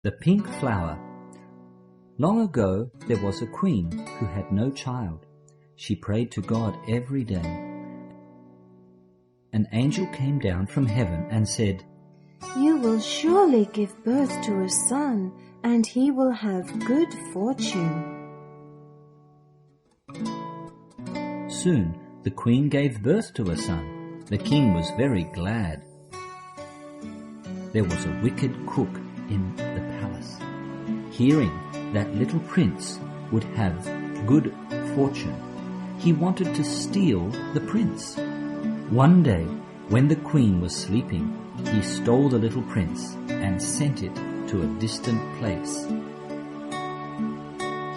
The Pink Flower. Long ago there was a queen who had no child. She prayed to God every day. An angel came down from heaven and said, "You will surely give birth to a son, and he will have good fortune." Soon the queen gave birth to a son. The king was very glad. There was a wicked cook in the palace. Hearing that little prince would have good fortune, he wanted to steal the prince. One day, when the queen was sleeping, he stole the little prince and sent it to a distant place.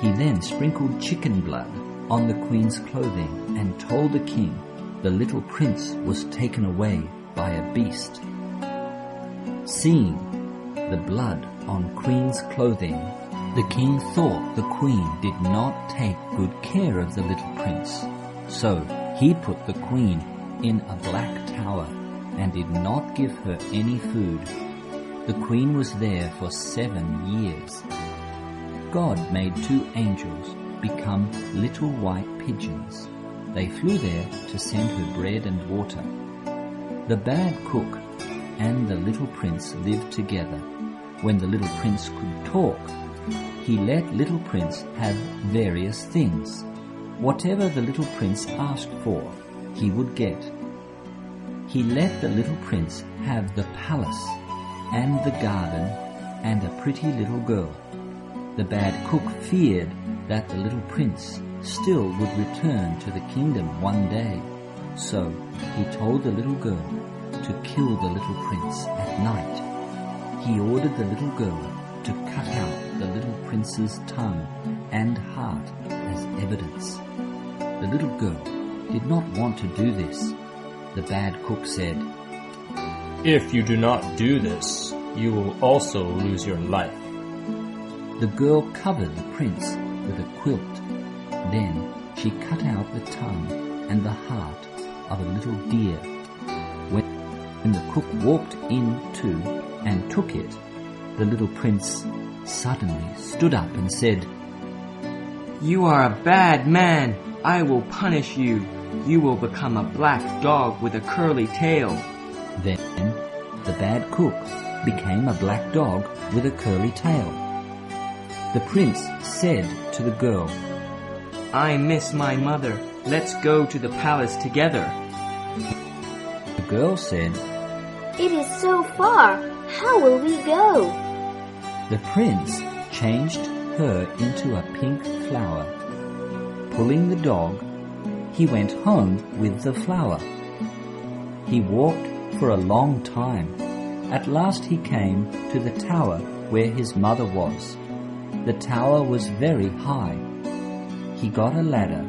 He then sprinkled chicken blood on the queen's clothing and told the king the little prince was taken away by a beast. Seeing the blood on queen's clothing, the king thought the queen did not take good care of the little prince. So he put the queen in a black tower and did not give her any food. The queen was there for 7 years. God made 2 angels become little white pigeons. They flew there to send her bread and water. The bad cook and the little prince lived together. When the little prince could talk, he let little prince have various things. Whatever the little prince asked for, he would get. He let the little prince have the palace and the garden and a pretty little girl. The bad cook feared that the little prince still would return to the kingdom one day. So he told the little girl to kill the little prince at night. He ordered the little girl to cut out the little prince's tongue and heart as evidence. The little girl did not want to do this. The bad cook said, "If you do not do this, you will also lose your life." The girl covered the prince with a quilt. Then she cut out the tongue and the heart of a little deer. When the cook walked in too and took it, the little prince suddenly stood up and said, "You are a bad man. I will punish you. You will become a black dog with a curly tail." Then the bad cook became a black dog with a curly tail. The prince said to the girl, "I miss my mother. Let's go to the palace together." The girl said, "It is so far. How will we go?" The prince changed her into a pink flower. Pulling the dog, he went home with the flower. He walked for a long time. At last he came to the tower where his mother was. The tower was very high. He got a ladder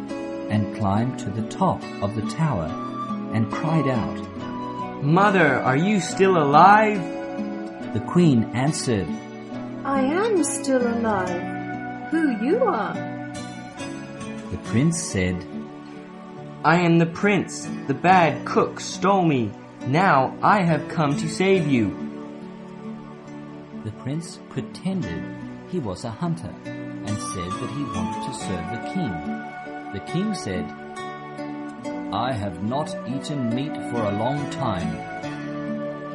and climbed to the top of the tower and cried out, "Mother, are you still alive?" The queen answered, "I am still alive. Who you are?" The prince said, "I am the prince. The bad cook stole me. Now I have come to save you." The prince pretended he was a hunter and said that he wanted to serve the king. The king said, "I have not eaten meat for a long time.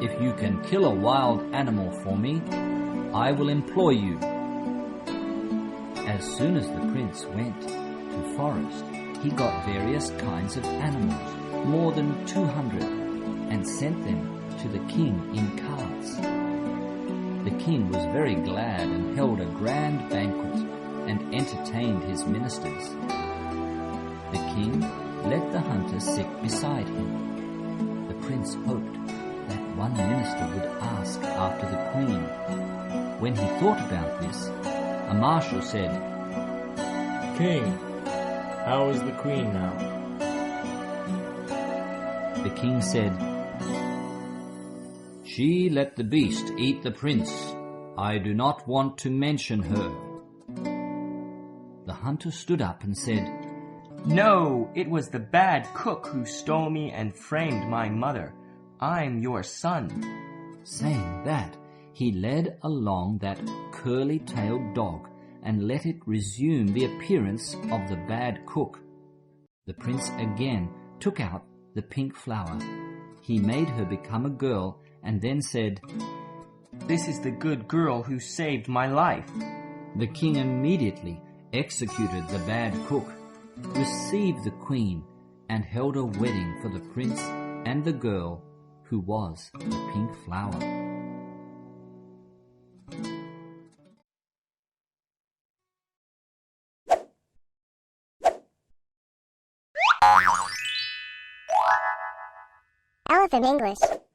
If you can kill a wild animal for me, I will employ you." As soon as the prince went to forest, he got various kinds of animals, more than 200, and sent them to the king in carts. The king was very glad and held a grand banquet and entertained his ministers. The king let the hunter sit beside him. The prince hoped that one minister would ask after the queen. When he thought about this, a marshal said, "King, how is the queen now?" The king said, "She let the beast eat the prince. I do not want to mention her." The hunter stood up and said, "No, it was the bad cook who stole me and framed my mother. I'm your son." Saying that, he led along that curly-tailed dog and let it resume the appearance of the bad cook. The prince again took out the pink flower. He made her become a girl and then said, "This is the good girl who saved my life." The king immediately executed the bad cook, received the queen, and held a wedding for the prince and the girl who was the pink flower. Elephant English.